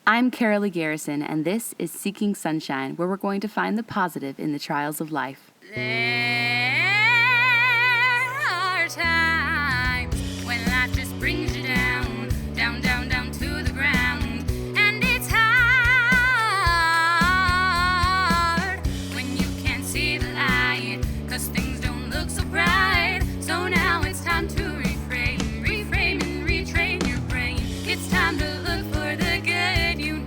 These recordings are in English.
I'm Carolee Garrison, and this is Seeking Sunshine, where we're going to find the positive in the trials of life. There are times when life just brings you down, down, down, down to the ground. And it's hard when you can't see the light, 'cause things don't look so bright. So now it's time to reframe and retrain your brain. It's time to look for the good. You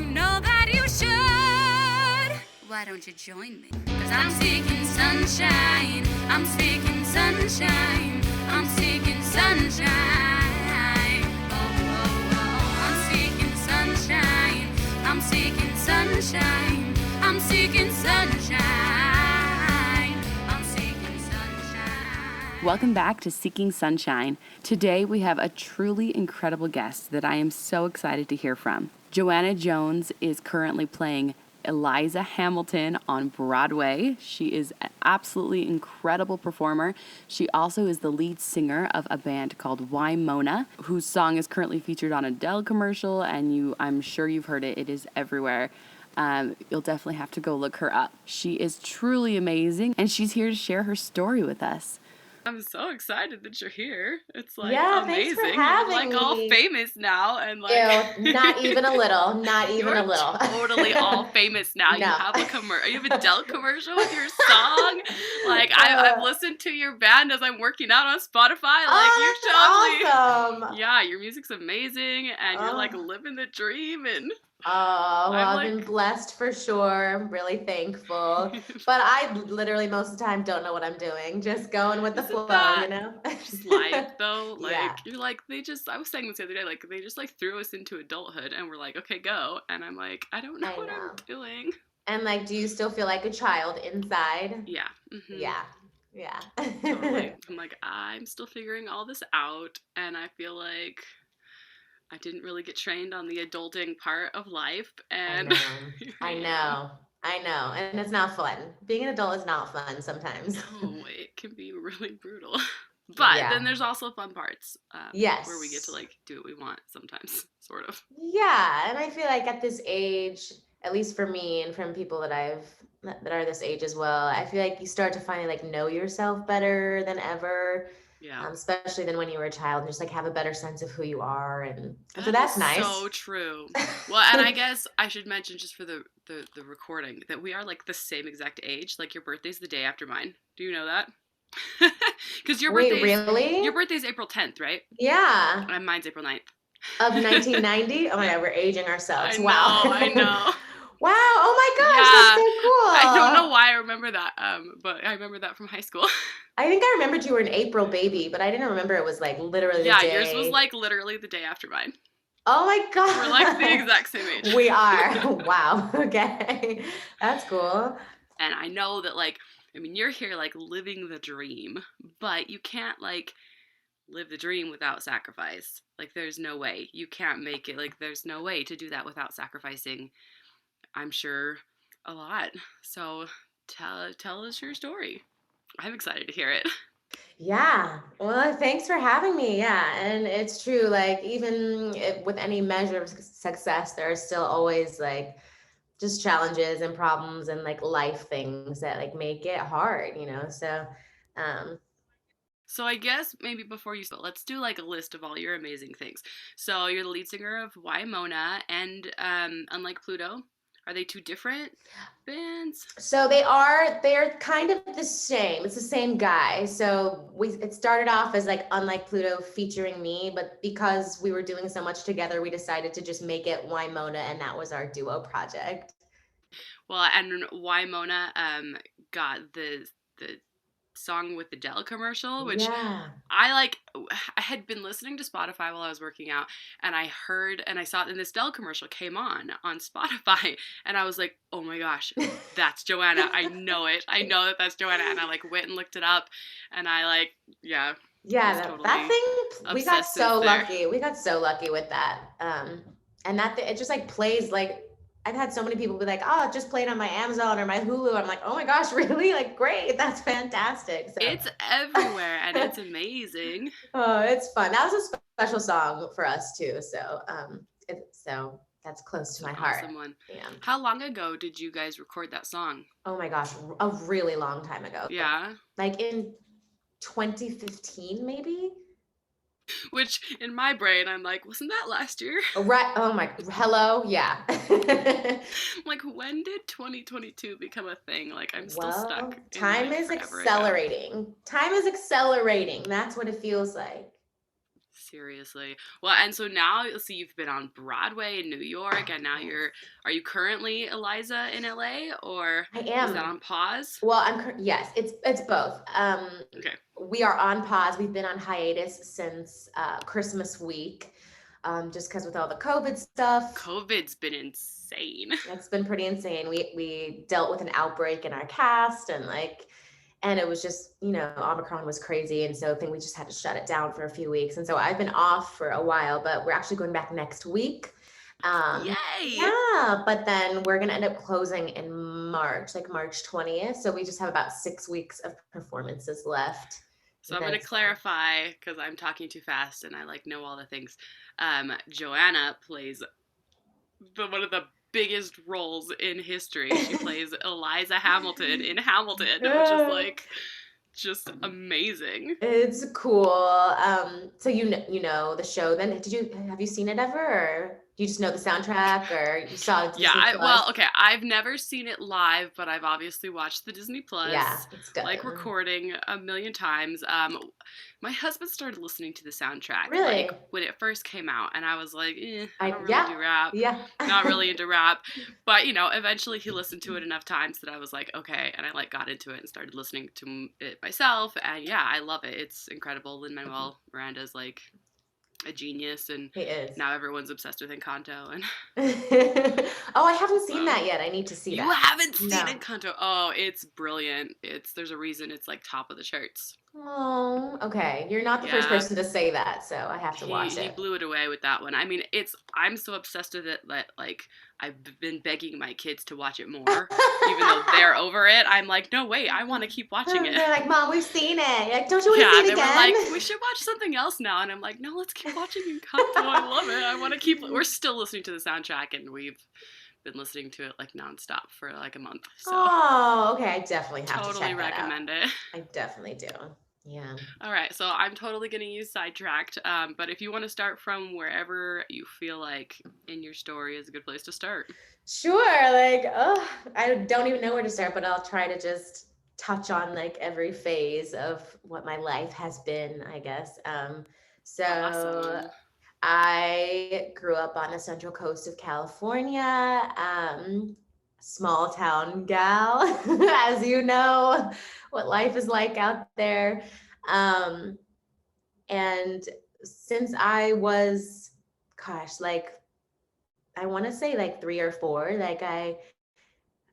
know that you should. Why don't you join me? 'Cause I'm seeking sunshine. I'm seeking sunshine. I'm seeking sunshine. Oh, oh, oh. I'm seeking sunshine. I'm seeking sunshine. I'm seeking sunshine. I'm seeking sunshine. Welcome back to Seeking Sunshine. Today we have a truly incredible guest that I am so excited to hear from. Joanna Jones is currently playing Eliza Hamilton on Broadway. She is an absolutely incredible performer. She also is the lead singer of a band called Wymona, whose song is currently featured on a Dell commercial, and I'm sure you've heard it. It is everywhere. You'll definitely have to go look her up. She is truly amazing, and she's here to share her story with us. I'm so excited that you're here. It's like Yeah, amazing. thanks for having You're like all me. famous now, and like Ew, not even a little. Not even you're a little. totally all famous now. No. You have a you have a Dell commercial with your song. Like I've listened to your band as I'm working out on Spotify. Like you're totally awesome. Yeah, your music's amazing, and you're like living the dream. And Oh, well, I'm I've been blessed for sure. I'm really thankful. But I literally most of the time don't know what I'm doing. Just going with the Isn't flow, that you know? just life though? Like Yeah. you're like I was saying this the other day, like they just like threw us into adulthood and we're like, okay, go. And I'm like, I don't know what I'm doing. And like, do you still feel like a child inside? Yeah. Mm-hmm. Yeah. Totally. I'm like, I'm still figuring all this out, and I feel like I didn't really get trained on the adulting part of life. And I know. And it's not fun. Being an adult is not fun sometimes. No, it can be really brutal. But then there's also fun parts. Yes. Where we get to like do what we want sometimes, sort of. Yeah, and I feel like at this age, at least for me and from people that are this age as well, I feel like you start to finally like know yourself better than ever. Yeah. Especially than when you were a child, and just like have a better sense of who you are, and so that's nice. So true. Well, and I guess I should mention just for the recording that we are like the same exact age. Like your birthday's the day after mine. Do you know that? Because your birthday really? Your birthday's April 10th, right? Yeah. And mine's April 9th. Of 1990? Oh my God, we're aging ourselves. I know. Wow. Wow. Oh my gosh, Yeah. that's so cool. I don't know why I remember that, but I remember that from high school. I think I remembered you were an April baby, but I didn't remember it was like literally the day. Yeah, yours was like literally the day after mine. Oh my God. We're like the exact same age. We are. Wow. Okay. That's cool. And I know that like, I mean, you're here like living the dream, but you can't like live the dream without sacrifice. Like there's no way. You can't make it. Like there's no way to do that without sacrificing, I'm sure, a lot. So tell us your story. I'm excited to hear it. Yeah. Well, thanks for having me. Yeah. And it's true. Like even with any measure of success, there are still always like just challenges and problems and like life things that like make it hard, you know? So I guess maybe before you start, let's do like a list of all your amazing things. So you're the lead singer of Wymona and Unlike Pluto. Are they two different bands? So they're kind of the same. It's the same guy. So it started off as like Unlike Pluto featuring me, but because we were doing so much together, we decided to just make it Wymona, and that was our duo project. Well, and Wymona got the song with the Dell commercial, which I had been listening to Spotify while I was working out, and I heard and I saw it, and this Dell commercial came on Spotify, and I was like, oh my gosh, that's Joanna. I know it. I know that's Joanna. And I like went and looked it up, and I like, yeah, totally that thing, we got so lucky. We got so lucky with that. And that it just like plays like, I've had so many people be like, oh, it just played on my Amazon or my Hulu. I'm like, oh my gosh, really? Like, great. That's fantastic. So, it's everywhere and it's amazing. Oh, it's fun. That was a special song for us too. So, so that's close It's to an my heart. awesome one. Yeah. How long ago did you guys record that song? Oh my gosh, a really long time ago. Yeah. Like in 2015, maybe. Which in my brain, I'm like, wasn't that last year? Right. Oh my. Hello. Yeah. Like, when did 2022 become a thing? Like, I'm still Well, stuck in time like is forever ago. accelerating. Time is accelerating. That's what it feels like. Seriously. Well, and so now, so you've been on Broadway in New York, and now are you currently Eliza in LA, or I is that am. on pause? Well, yes, it's both. Okay. We are on pause. We've been on hiatus since Christmas week, just because with all the COVID stuff. COVID's been insane. It's been pretty insane. We dealt with an outbreak in our cast, and it was just, Omicron was crazy, and so I think we just had to shut it down for a few weeks. And so I've been off for a while, but we're actually going back next week. Yay! Yeah, but then we're gonna end up closing in March, like March 20th. So we just have about 6 weeks of performances left. So I'm going to clarify, because I'm talking too fast and I know all the things. Joanna plays one of the biggest roles in history. She plays Eliza Hamilton in Hamilton, which is just amazing. It's cool. So you know the show then. Have you seen it ever, or you just know the soundtrack, or you saw it? Yeah, well, okay, I've never seen it live, but I've obviously watched the Disney Plus. Yeah, it's good. Recording a million times. My husband started listening to the soundtrack really when it first came out, and I was like, I don't really yeah, do rap. Yeah, not really into rap, but eventually he listened to it enough times that I was like, okay, and I got into it and started listening to it myself, and yeah, I love it. It's incredible. Lin-Manuel Miranda's a genius, and he is. Now everyone's obsessed with Encanto. And oh, I haven't seen that yet. I need to see that. You haven't seen Encanto? Oh, it's brilliant. There's a reason it's top of the charts. Oh, okay. You're not the first person to say that, so I have to watch it. He blew it away with that one. I mean, I'm so obsessed with it that I've been begging my kids to watch it more, even though they're over it. I'm like, no, wait, I want to keep watching it. They're like, Mom, we've seen it. You're like, don't you want to see it again? Yeah, they were like, we should watch something else now. And I'm like, no, let's keep watching Encanto. I love it. I want to keep. We're still listening to the soundtrack, and we've been listening to it nonstop for a month. So. Oh, okay. I definitely have to check that out. Totally recommend it. I definitely do. Yeah. All right, so I'm totally going to use Sidetracked, but if you want to start from wherever you feel like in your story is a good place to start. Sure. I don't even know where to start, but I'll try to just touch on every phase of what my life has been, I guess. Awesome. I grew up on the Central Coast of California, small town gal, as you know what life is like out there. And since I was, I want to say 3 or 4,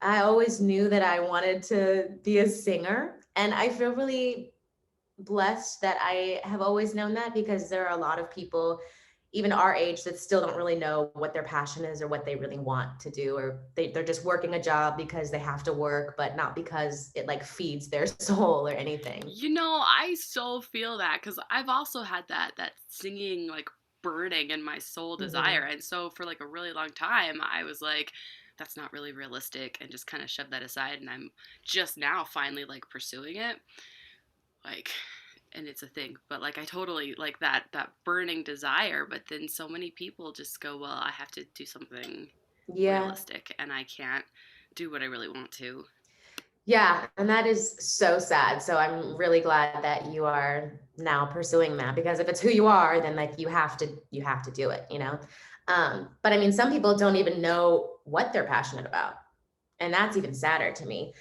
I always knew that I wanted to be a singer. And I feel really blessed that I have always known that, because there are a lot of people even our age that still don't really know what their passion is or what they really want to do, or they're just working a job because they have to work, but not because it feeds their soul or anything. I so feel that, because I've also had that singing burning in my soul desire. And so for a really long time I was like, that's not really realistic, and just kind of shoved that aside, and I'm just now finally pursuing it. And it's a thing, but I totally that burning desire, but then so many people just go, well, I have to do something realistic, and I can't do what I really want to. Yeah, and that is so sad. So I'm really glad that you are now pursuing that, because if it's who you are, then you have to do it, But I mean, some people don't even know what they're passionate about, and that's even sadder to me.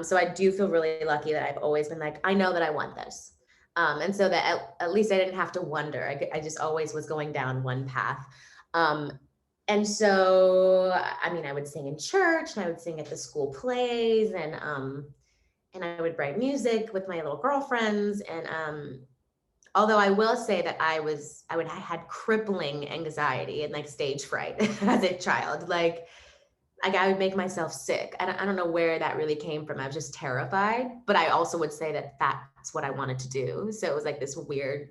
So I do feel really lucky that I've always been I know that I want this. And so that at least I didn't have to wonder. I just always was going down one path. And so, I mean, I would sing in church, and I would sing at the school plays, and I would write music with my little girlfriends. And although I will say that I had crippling anxiety and stage fright as a child, I would make myself sick. I don't know where that really came from. I was just terrified, but I also would say that that's what I wanted to do. So it was this weird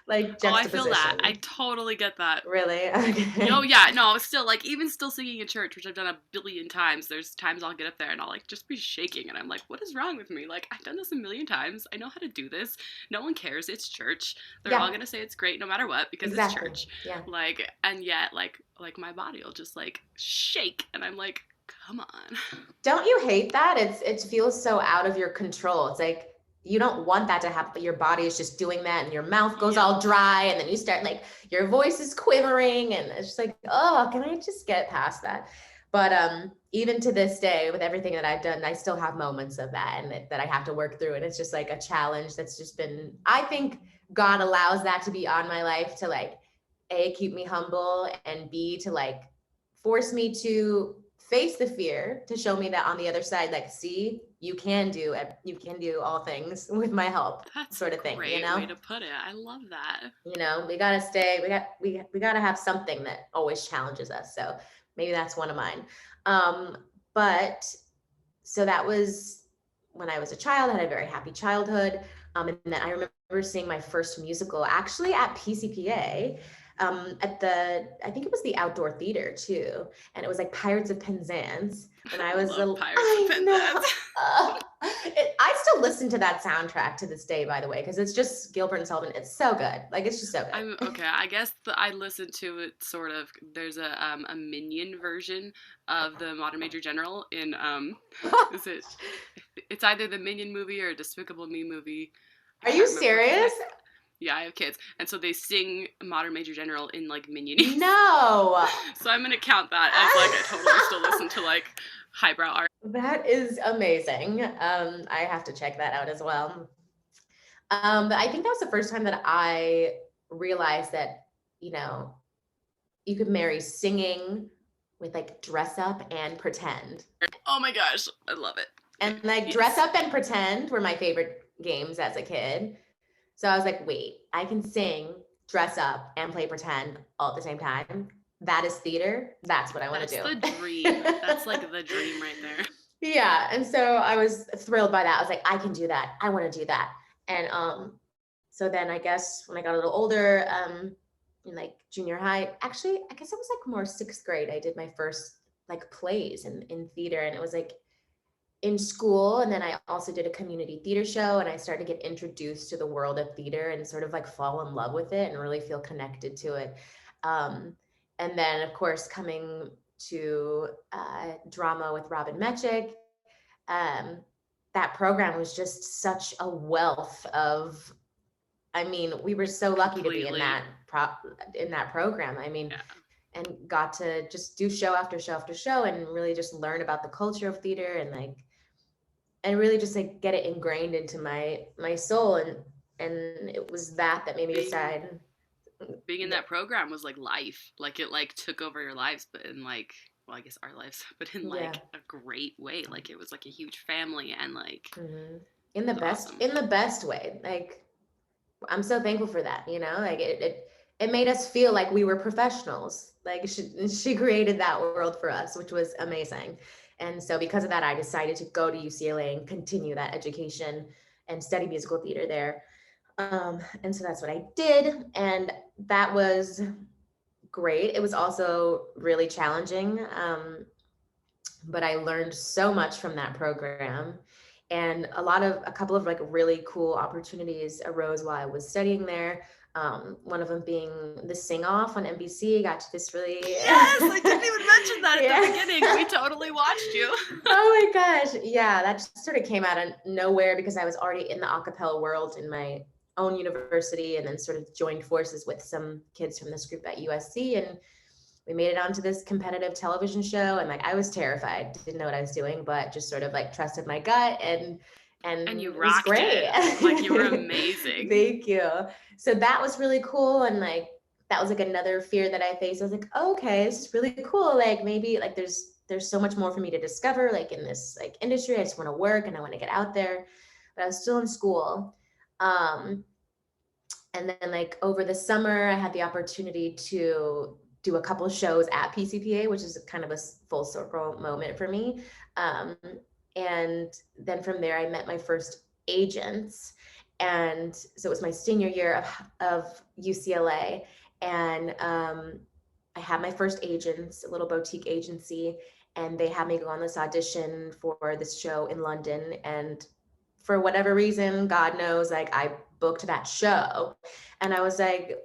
like Oh, I feel that. I juxtaposition. totally get that. Really? Okay. Oh yeah, no, still like even still singing in church, which I've done a billion times. There's times I'll get up there and I'll like just be shaking, and I'm like, what is wrong with me? Like I've done this a million times. I know how to do this. No one cares. It's church. They're all Yeah, gonna say it's great no matter what because it's exactly. church. Yeah. Like and yet like my body will just like shake, and I'm like, come on. Don't you hate that? It feels so out of your control. It's like you don't want that to happen, but your body is just doing that, and your mouth goes Yeah. all dry, and then you start like your voice is quivering, and it's just like, oh, can I just get past that? But even to this day, with everything that I've done, I still have moments of that, and that I have to work through. And it's just like a challenge that's just been, I think God allows that to be on my life to like, A, keep me humble, and B, to like force me to face the fear, to show me that on the other side, like, see, you can do all things with my help. That's sort of a thing, great way to put it. I love that. we gotta stay, we gotta have something that always challenges us. So maybe that's one of mine. But so that was when I was a child. I had a very happy childhood. And then I remember seeing my first musical actually at PCPA, at I think it was the outdoor theater too. And it was like Pirates of Penzance. When I was, Love Pirates of I know. Penzance. I still listen to that soundtrack to this day, by the way, because it's just Gilbert and Sullivan. It's so good. Like, it's just so good. I'm okay. I guess I listened to it sort of. There's a Minion version of the Modern Major General in is it? It's either the Minion movie or a Despicable Me movie. I Are can't you remember which serious? yeah, I have kids, and so they sing Modern Major General in like Minionese. No. So I'm gonna count that as like I totally still listen to like highbrow art. That is amazing. I have to check that out as well. But I think that was the first time that I realized that, you know, you could marry singing with like dress up and pretend. Oh my gosh, I love it. And like dress up and pretend were my favorite games as a kid. So I was like, wait, I can sing, dress up, and play pretend all at the same time. That is theater. That's what I want to do. That's the dream. That's like the dream right there. Yeah. And so I was thrilled by that. I was like, I can do that. I want to do that. And so then I guess when I got a little older, in like junior high, actually, I guess it was like more sixth grade, I did my first like plays in theater. And it was like in school. And then I also did a community theater show, and I started to get introduced to the world of theater and sort of like fall in love with it and really feel connected to it. And then of course, coming to drama with Robin Mechik, that program was just such a wealth of, I mean, we were so lucky to be in that program. I mean, Yeah. and got to just do show after show after show and really just learn about the culture of theater, and like, and really just like get it ingrained into my soul. And it was that made me decide. Being in that program was like life. Like it like took over your lives, but in like, well, I guess our lives, but in like a great way. Like it was like a huge family, and like in the best awesome. In the best way. Like, I'm so thankful for that, like it made us feel like we were professionals. Like she created that world for us, which was amazing. And so because of that, I decided to go to UCLA and continue that education and study musical theater there. And so that's what I did. And that was great. It was also really challenging. But I learned so much from that program. And a couple of like really cool opportunities arose while I was studying there. One of them being the Sing Off on NBC. Got to this really yes, I didn't even mention that at the beginning. We totally watched you. Oh my gosh, yeah, that just sort of came out of nowhere because I was already in the a cappella world in my own university, and then sort of joined forces with some kids from this group at USC, and we made it onto this competitive television show. And like, I was terrified, didn't know what I was doing, but just sort of like trusted my gut, and you it rocked was great. it. Like you were amazing. Thank you. So that was really cool. And like, that was like another fear that I faced. I was like, oh, okay, this is really cool. Like maybe like there's so much more for me to discover, like in this like industry. I just want to work and I want to get out there. But I was still in school. And then like over the summer, I had the opportunity to do a couple of shows at PCPA, which is kind of a full circle moment for me. And then from there, I met my first agents. And so it was my senior year of UCLA. And I had my first agents, a little boutique agency, and they had me go on this audition for this show in London. And for whatever reason, God knows, like I booked that show. And I was like,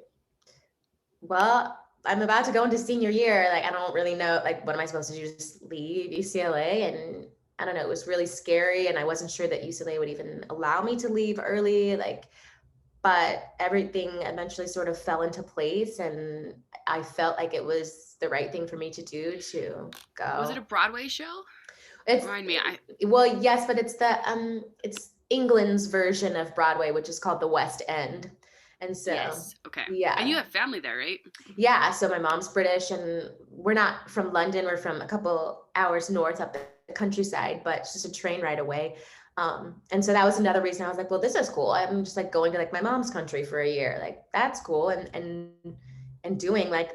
well, I'm about to go into senior year. Like, I don't really know, like, what am I supposed to do? Just leave UCLA? And I don't know, it was really scary. And I wasn't sure that UCLA would even allow me to leave early. Like, but everything eventually sort of fell into place. And I felt like it was the right thing for me to do to go. Was it a Broadway show? It's, Remind me. well, yes, but it's England's version of Broadway, which is called the West End. And so, yes. Okay. Yeah. And you have family there, right? Yeah. So my mom's British, and we're not from London. We're from a couple hours north up the countryside, but it's just a train ride away. And so that was another reason I was like, well, this is cool. I'm just like going to like my mom's country for a year. Like, that's cool. And doing like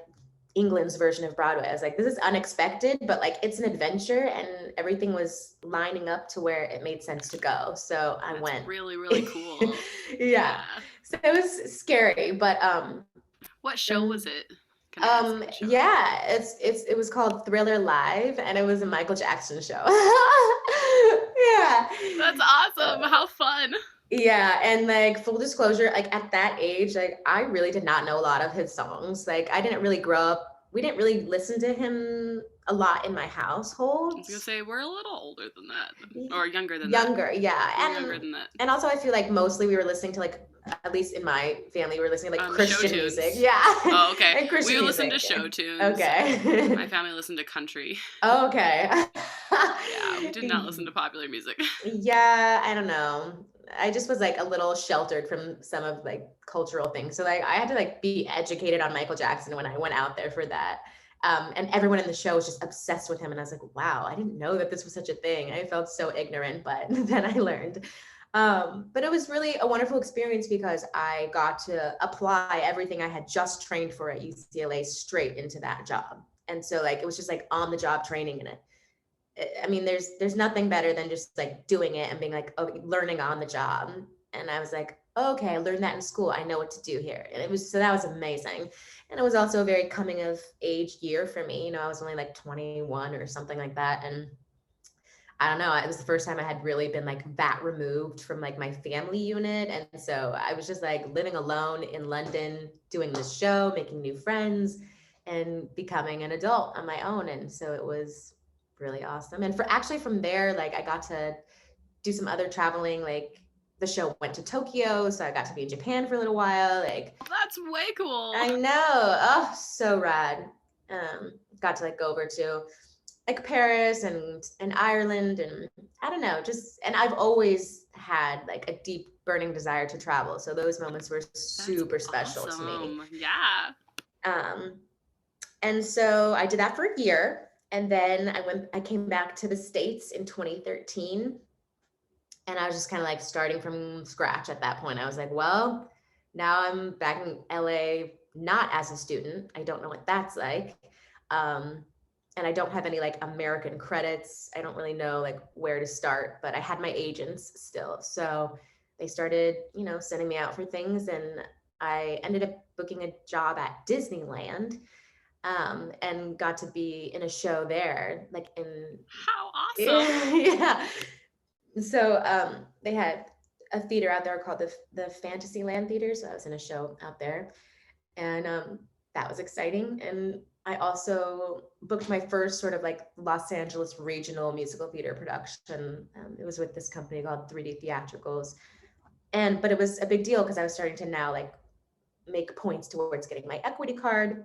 England's version of Broadway. I was like, this is unexpected, but like it's an adventure, and everything was lining up to where it made sense to go. So I went. Really, really cool. Yeah. So it was scary, but what show was it? Yeah, it was called Thriller Live, and it was a Michael Jackson show. Yeah. That's awesome. How fun. Yeah, and like full disclosure, like at that age, like I really did not know a lot of his songs. Like I didn't really grow up, we didn't really listen to him a lot in my household. I was gonna say we're a little older than that, or younger than younger, that. Yeah, younger than that. And also I feel like mostly we were listening to like, at least in my family, we were listening to like Christian music. Yeah. Oh, okay. And Christian we listened music. to show tunes. Okay. My family listened to country. Oh, okay. Yeah, we did not listen to popular music. Yeah, I don't know. I just was like a little sheltered from some of like cultural things. So like I had to like be educated on Michael Jackson when I went out there for that. And everyone in the show was just obsessed with him. And I was like, wow, I didn't know that this was such a thing. I felt so ignorant, but then I learned. But it was really a wonderful experience because I got to apply everything I had just trained for at UCLA straight into that job. And so like, it was just like on the job training in it. I mean, there's nothing better than just like doing it and being like, oh, learning on the job. And I was like, okay, I learned that in school. I know what to do here. And so that was amazing. And it was also a very coming of age year for me. You know, I was only like 21 or something like that. And I don't know, it was the first time I had really been like that removed from like my family unit. And so I was just like living alone in London, doing this show, making new friends, and becoming an adult on my own. And so it was really awesome. And from there, like I got to do some other traveling. Like the show went to Tokyo, so I got to be in Japan for a little while. Like that's way cool. I know. Oh, so rad. Got to like go over to like Paris and Ireland, and I don't know, just, and I've always had like a deep burning desire to travel. So those moments were super special to me. Yeah. And so I did that for a year. And then I came back to the States in 2013. And I was just kind of like starting from scratch at that point. I was like, well, now I'm back in LA, not as a student. I don't know what that's like. And I don't have any like American credits. I don't really know like where to start, but I had my agents still. So they started, you know, sending me out for things. And I ended up booking a job at Disneyland. And got to be in a show there, like in. How awesome! Yeah. So they had a theater out there called the Fantasyland Theater. So I was in a show out there, and that was exciting. And I also booked my first sort of like Los Angeles regional musical theater production. It was with this company called 3D Theatricals, but it was a big deal because I was starting to now like make points towards getting my equity card.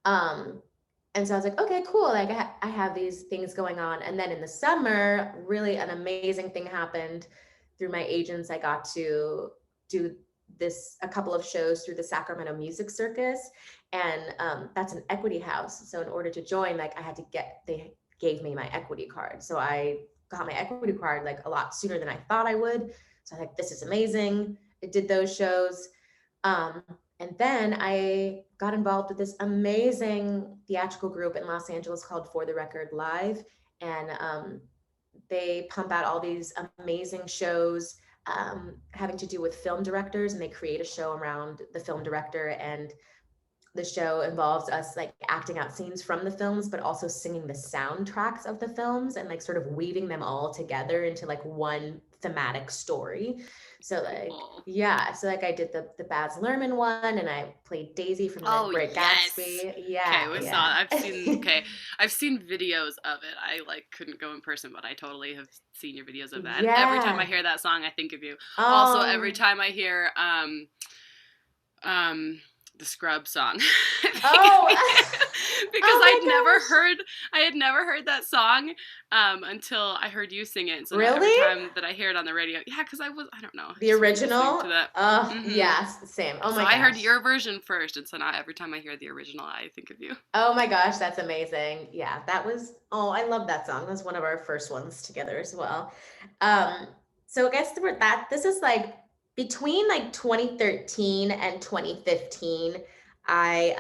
And so I was like, okay, cool. Like I have these things going on. And then in the summer, really an amazing thing happened through my agents. I got to do a couple of shows through the Sacramento Music Circus. And that's an equity house. So in order to join, like they gave me my equity card. So I got my equity card like a lot sooner than I thought I would. So I was like, this is amazing. I did those shows. And then I got involved with this amazing theatrical group in Los Angeles called For the Record Live. And they pump out all these amazing shows having to do with film directors, and they create a show around the film director, and the show involves us like acting out scenes from the films, but also singing the soundtracks of the films and like sort of weaving them all together into like one thematic story. So like, Cool. yeah, so like I did the Baz Luhrmann one, and I played Daisy from The Oh Great yes. Gatsby. Okay, Yeah, we saw. yeah. I've seen videos of it. I like couldn't go in person, but I totally have seen your videos of that. And every time I Yeah. hear that song, I think of you. Also, every Oh, time I hear the Scrub song, I think of oh, you. Because oh my gosh. I had never heard that song until I heard you sing it. So now every Really? time that I hear it on the radio, yeah, because I don't know, The just was listening original? to that. Oh, Mm-hmm. yes, same. Oh So my I heard gosh. your version first, and so now every time I hear the original, I think of you. Oh my gosh, that's amazing. Yeah, that was, oh, I love that song. That was one of our first ones together as well. Um, so I guess this is like between like 2013 and 2015, I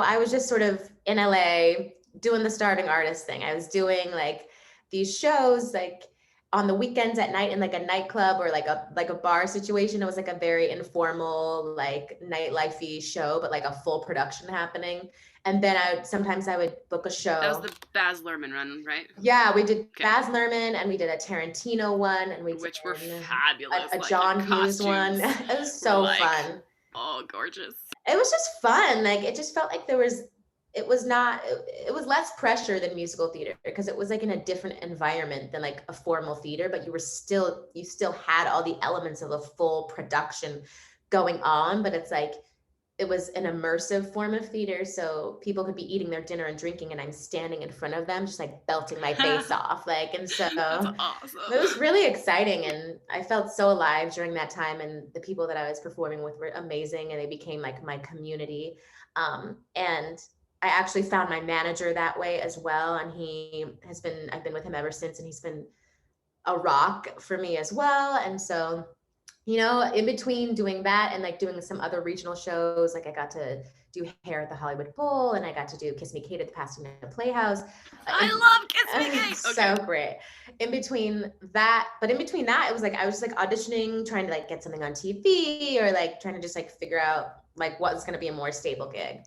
I was just sort of in LA doing the starving artist thing. I was doing like these shows like on the weekends at night in like a nightclub or like a bar situation. It was like a very informal, like nightlife-y show, but like a full production happening. And then sometimes I would book a That was show. the Baz Luhrmann run, right? Yeah, we did Okay. Baz Luhrmann, and we did a Tarantino one, and we did Which were fabulous. a Like the John Hughes one. costumes It was were so like, fun. oh, gorgeous. It was just fun. Like it just felt like it was not, it was less pressure than musical theater because it was like in a different environment than like a formal theater, but you still had all the elements of a full production going on, but it's like, it was an immersive form of theater. So people could be eating their dinner and drinking, and I'm standing in front of them, just like belting my face off. Like, and so That's awesome. it was really exciting. And I felt so alive during that time. And the people that I was performing with were amazing, and they became like my community. And I actually found my manager that way as well. And I've been with him ever since, and he's been a rock for me as well. And so, in between doing that and like doing some other regional shows, like I got to do hair at the Hollywood Bowl, and I got to do Kiss Me Kate at the Pasadena Playhouse. I love Kiss Me Kate. So great. In between that, it was like I was just like auditioning, trying to like get something on TV, or like trying to just like figure out like what's going to be a more stable gig.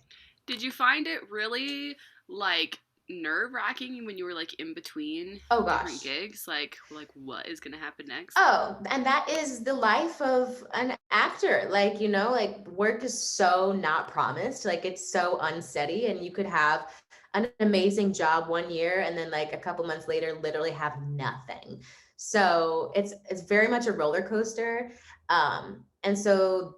Did you find it really like nerve-wracking when you were like in between different gigs? Like what is gonna happen next? Oh, and that is the life of an actor. Like, like work is so not promised. Like it's so unsteady, and you could have an amazing job one year and then like a couple months later literally have nothing. So it's very much a roller coaster. And so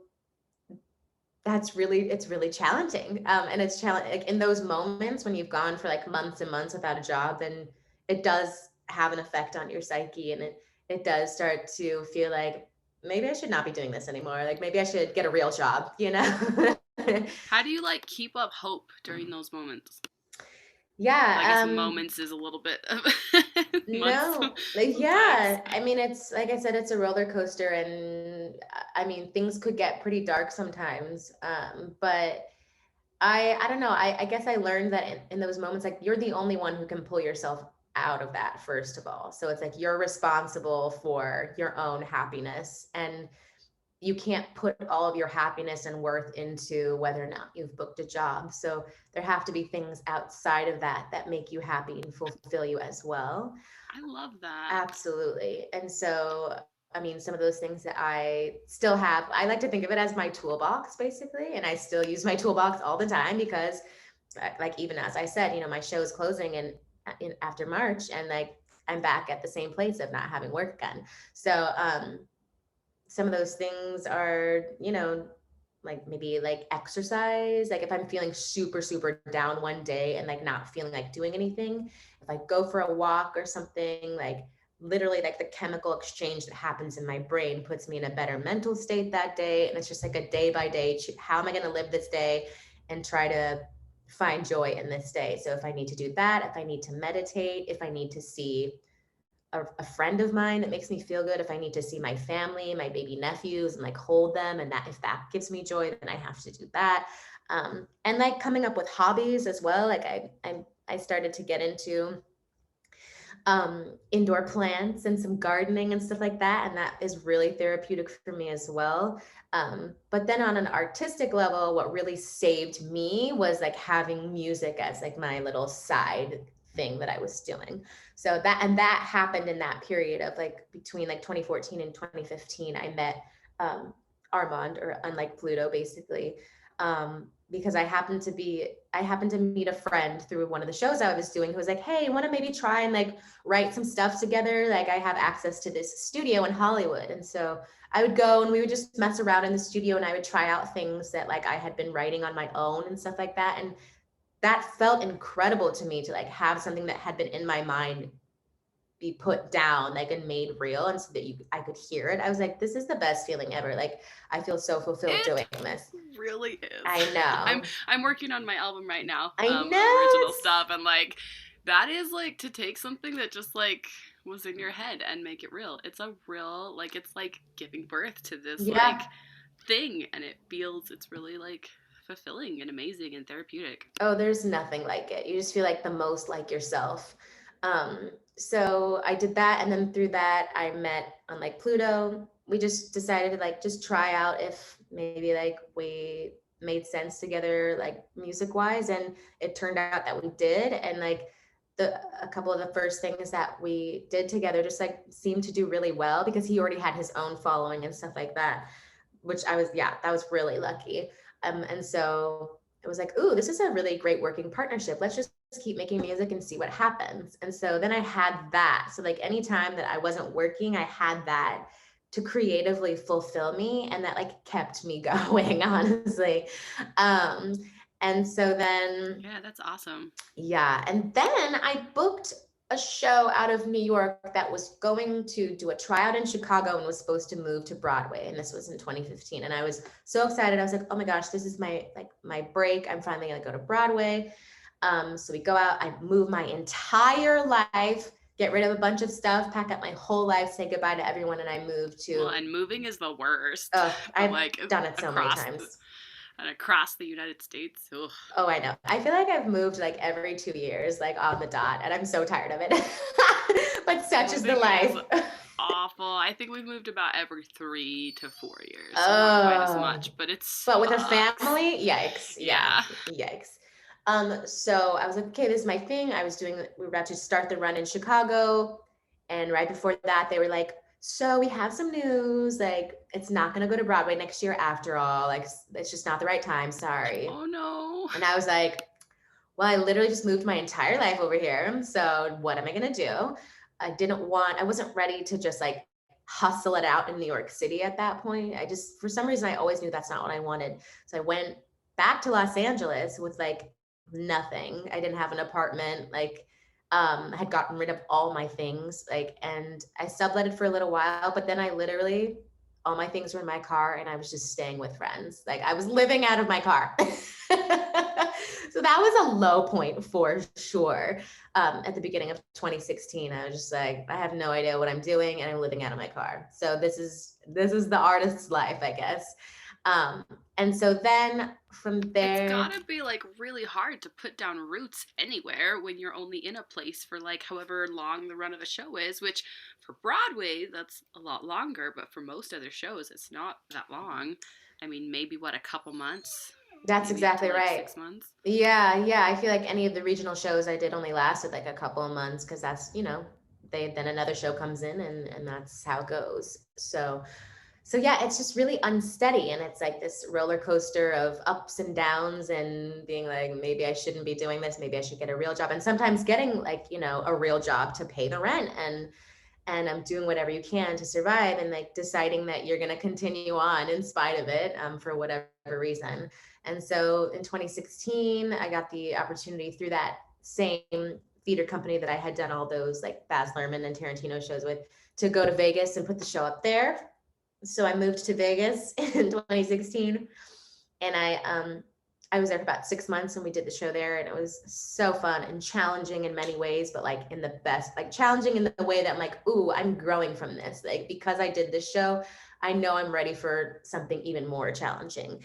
it's really challenging. And it's challenging like in those moments when you've gone for like months and months without a job, then it does have an effect on your psyche, and it does start to feel like maybe I should not be doing this anymore. Like maybe I should get a real job, How do you like keep up hope during those moments? Yeah. I guess moments is a little bit of no, like, yeah. I mean, it's like I said, it's a roller coaster, and I mean, things could get pretty dark sometimes. But I don't know. I guess I learned that in those moments, like you're the only one who can pull yourself out of that, first of all. So it's like you're responsible for your own happiness, and you can't put all of your happiness and worth into whether or not you've booked a job. So there have to be things outside of that that make you happy and fulfill you as well. I love that. Absolutely. And so, I mean, some of those things that I still have, I like to think of it as my toolbox, basically. And I still use my toolbox all the time because, like, even as I said, my show is closing after March, and like I'm back at the same place of not having work again. So, some of those things are, like maybe like exercise. Like if I'm feeling super, super down one day and like not feeling like doing anything, if I go for a walk or something, like literally like the chemical exchange that happens in my brain puts me in a better mental state that day. And it's just like a day by day, how am I going to live this day and try to find joy in this day? So if I need to do that, if I need to meditate, if I need to see a friend of mine that makes me feel good, if I need to see my family, my baby nephews, and like hold them, and that if that gives me joy, then I have to do that. And like coming up with hobbies as well. Like I started to get into indoor plants and some gardening and stuff like that. And that is really therapeutic for me as well. But then on an artistic level, what really saved me was like having music as like my little side thing that I was doing. So that happened in that period of like between like 2014 and 2015. I met um, Armand, or Unlike Pluto, basically, because I happened to meet a friend through one of the shows I was doing who was like, hey, want to maybe try and like write some stuff together? Like I have access to this studio in Hollywood. And so I would go and we would just mess around in the studio and I would try out things that like I had been writing on my own and stuff like that. And that felt incredible to me to like have something that had been in my mind be put down like and made real, and so that I could hear it. I was like, this is the best feeling ever. Like I feel so fulfilled doing this. Really is. I know. I'm working on my album right now. I know. Original stuff, and like that is like to take something that just like was in your head and make it real. It's a real, like, it's like giving birth to this like thing, and it's really like fulfilling and amazing and therapeutic. Oh, there's nothing like it. You just feel like the most like yourself. So I did that, and then through that I met Unlike Pluto. We just decided to like just try out if maybe like we made sense together, like music wise, and it turned out that we did. And like a couple of the first things that we did together just like seemed to do really well because he already had his own following and stuff like that, which that was really lucky. And so it was like, ooh, this is a really great working partnership. Let's just keep making music and see what happens. And so then I had that. So like anytime that I wasn't working, I had that to creatively fulfill me, and that like kept me going, honestly. And so then Yeah, that's awesome. Yeah. And then I booked a show out of New York that was going to do a tryout in Chicago and was supposed to move to Broadway. And this was in 2015. And I was so excited. I was like, oh my gosh, this is my break. I'm finally gonna go to Broadway. So we go out, I move my entire life, get rid of a bunch of stuff, pack up my whole life, say goodbye to everyone, and I moved to. Well, and moving is the worst. I've like done it so many times. And across the United States. Ugh. Oh, I know. I feel like I've moved like every 2 years, like on the dot, and I'm so tired of it. But such is the life. Awful. I think we've moved about every 3 to 4 years. So not quite as much, but it's. But with a family, yikes. Yeah. Yikes. So I was like, okay, this is my thing. We were about to start the run in Chicago. And right before that, they were like, so we have some news, like it's not going to go to Broadway next year after all. Like it's just not the right time. Sorry. Oh no. And I was like, well, I literally just moved my entire life over here. So what am I going to do? I wasn't ready to just like hustle it out in New York City at that point. For some reason, I always knew that's not what I wanted. So I went back to Los Angeles with like nothing. I didn't have an apartment, like had gotten rid of all my things, like, and I subletted for a little while, but then I literally, all my things were in my car and I was just staying with friends. Like I was living out of my car. So that was a low point for sure. At the beginning of 2016, I was just like, I have no idea what I'm doing and I'm living out of my car. So this is the artist's life, I guess. And so then from there, it's gotta be like really hard to put down roots anywhere when you're only in a place for like however long the run of a show is, which for Broadway, that's a lot longer, but for most other shows, it's not that long. I mean, maybe a couple months. That's exactly right. 6 months. Yeah. I feel like any of the regional shows I did only lasted like a couple of months because that's, then another show comes in and that's how it goes. So yeah, it's just really unsteady, and it's like this roller coaster of ups and downs and being like, maybe I shouldn't be doing this, maybe I should get a real job, and sometimes getting like, a real job to pay the rent, and I'm doing whatever you can to survive, and like deciding that you're going to continue on in spite of it, for whatever reason. And so in 2016, I got the opportunity through that same theater company that I had done all those like Baz Luhrmann and Tarantino shows with, to go to Vegas and put the show up there. So I moved to Vegas in 2016, and I was there for about 6 months, and we did the show there, and it was so fun and challenging in many ways, but like in the best, like challenging in the way that I'm like, ooh, I'm growing from this. Like, because I did this show, I know I'm ready for something even more challenging.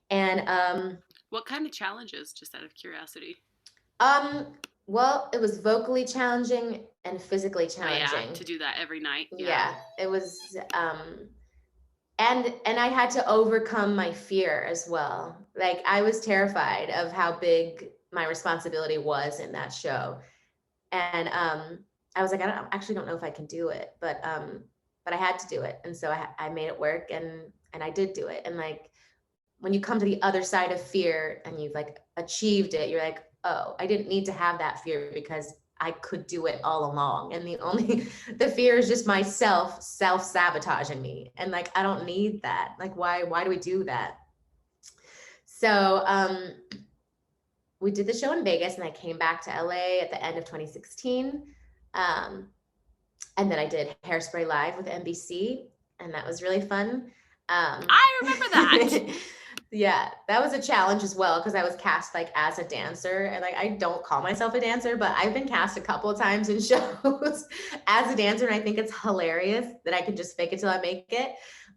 And what kind of challenges, just out of curiosity? Well, it was vocally challenging and physically Oh yeah, challenging. to do that every night. Yeah, it was and I had to overcome my fear as well. Like I was terrified of how big my responsibility was in that show. And I was like, actually don't know if I can do it, but I had to do it. And so I made it work, and I did do it. And like when you come to the other side of fear and you've like achieved it, you're like, oh, I didn't need to have that fear because I could do it all along. And the only the fear is just myself self-sabotaging me. And like I don't need that. Like why do we do that? So we did the show in Vegas and I came back to LA at the end of 2016. Um, and then I did Hairspray Live with NBC, and that was really fun. I remember that. Yeah, that was a challenge as well because I was cast like as a dancer, and like I don't call myself a dancer, but I've been cast a couple of times in shows as a dancer, and I think it's hilarious that I can just fake it till I make it.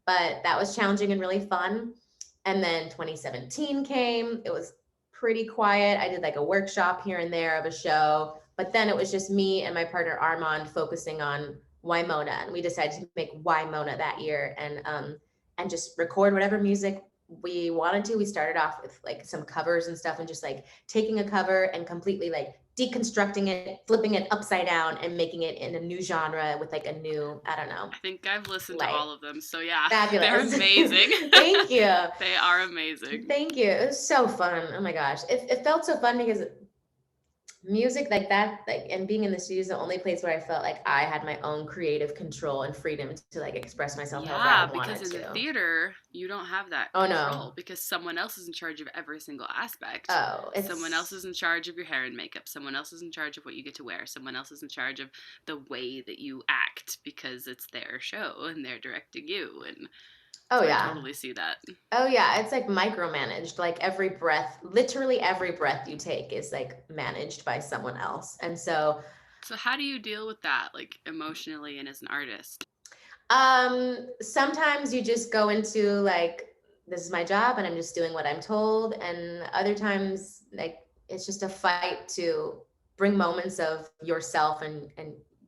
But that was challenging and really fun. And then 2017 came. It was pretty quiet. I did like a workshop here and there of a show, but then it was just me and my partner Armand focusing on Wymona, and we decided to make Wymona that year and just record whatever music we wanted to. We started off with like some covers and stuff and just like taking a cover and completely like deconstructing it, flipping it upside down and making it in a new genre with like a new, I don't know. I think I've listened Light. to all of them, so yeah. Fabulous. They're amazing. Thank you. They are amazing. Thank you. It was so fun. Oh my gosh. It felt so fun because music like that, like, and being in the studio is the only place where I felt like I had my own creative control and freedom to like express myself however I wanted to. Yeah, because in the theater, you don't have that Oh, control no. because someone else is in charge of every single aspect. Oh, it's Someone else is in charge of your hair and makeup. Someone else is in charge of what you get to wear. Someone else is in charge of the way that you act because it's their show and they're directing you. And Oh so yeah. I totally see that. Oh yeah, it's like micromanaged. Like every breath, literally every breath you take is like managed by someone else. And so So how do you deal with that, like emotionally and as an artist? sometimes you just go into like, this is my job and I'm just doing what I'm told. And other times like it's just a fight to bring moments of yourself and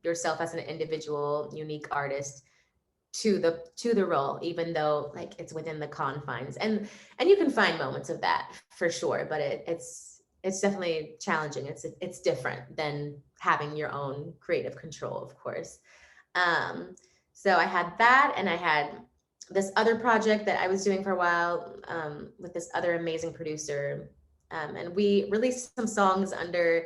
yourself as an individual, unique artist to the role, even though like it's within the confines. And you can find moments of that for sure, but it's definitely challenging. It's different than having your own creative control, of course. So I had that, and I had this other project that I was doing for a while with this other amazing producer, and we released some songs under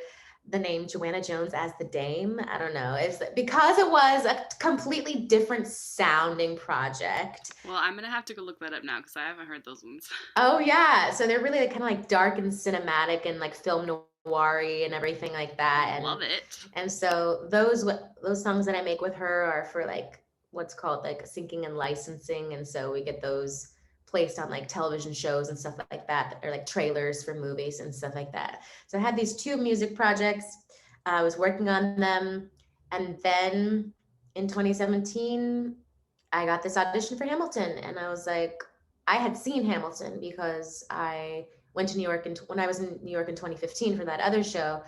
the name Joanna Jones as the Dame. I don't know. It's because it was a completely different sounding project. Well, I'm going to have to go look that up now because I haven't heard those ones. Oh yeah. So they're really like, kind of like dark and cinematic and like film noir-y and everything like that. And love it. And so those songs that I make with her are for like what's called like syncing and licensing. And so we get those placed on like television shows and stuff like that, or like trailers for movies and stuff like that. So I had these two music projects. I was working on them. And then in 2017, I got this audition for Hamilton. And I was like, I had seen Hamilton because I went to New York, and when I was in New York in 2015 for that other show,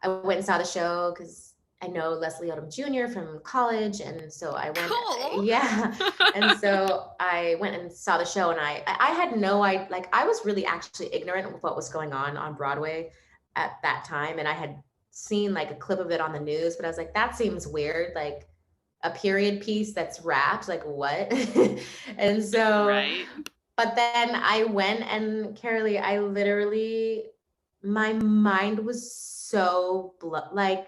I went and saw the show because I know Leslie Odom Jr. from college. And so I went, cool. Yeah. And so I went and saw the show, and I had no idea, like I was really actually ignorant of what was going on Broadway at that time. And I had seen like a clip of it on the news, but I was like, that seems weird. Like a period piece that's wrapped, like what? And so, right. But then I went, and Carolee, I literally, my mind was so like,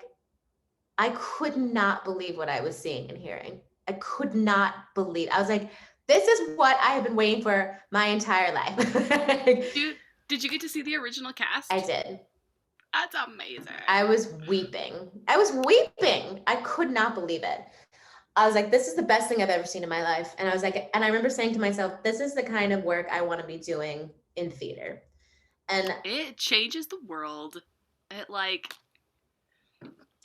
I could not believe what I was seeing and hearing. I could not believe. I was like, this is what I have been waiting for my entire life. Did you get to see the original cast? I did. That's amazing. I was weeping. I could not believe it. I was like, this is the best thing I've ever seen in my life. And I was like, and I remember saying to myself, this is the kind of work I want to be doing in theater. And it changes the world. It like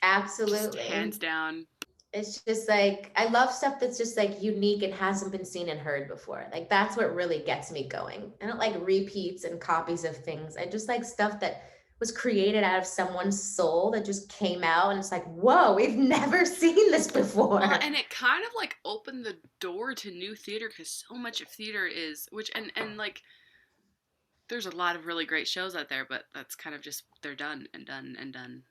absolutely, just hands down. It's just like, I love stuff that's just like unique and hasn't been seen and heard before. Like that's what really gets me going. I don't like repeats and copies of things. I just like stuff that was created out of someone's soul that just came out, and it's like, whoa, we've never seen this before. Well, and it kind of like opened the door to new theater, because so much of theater is, which, and like, there's a lot of really great shows out there, but that's kind of just, they're done and done and done,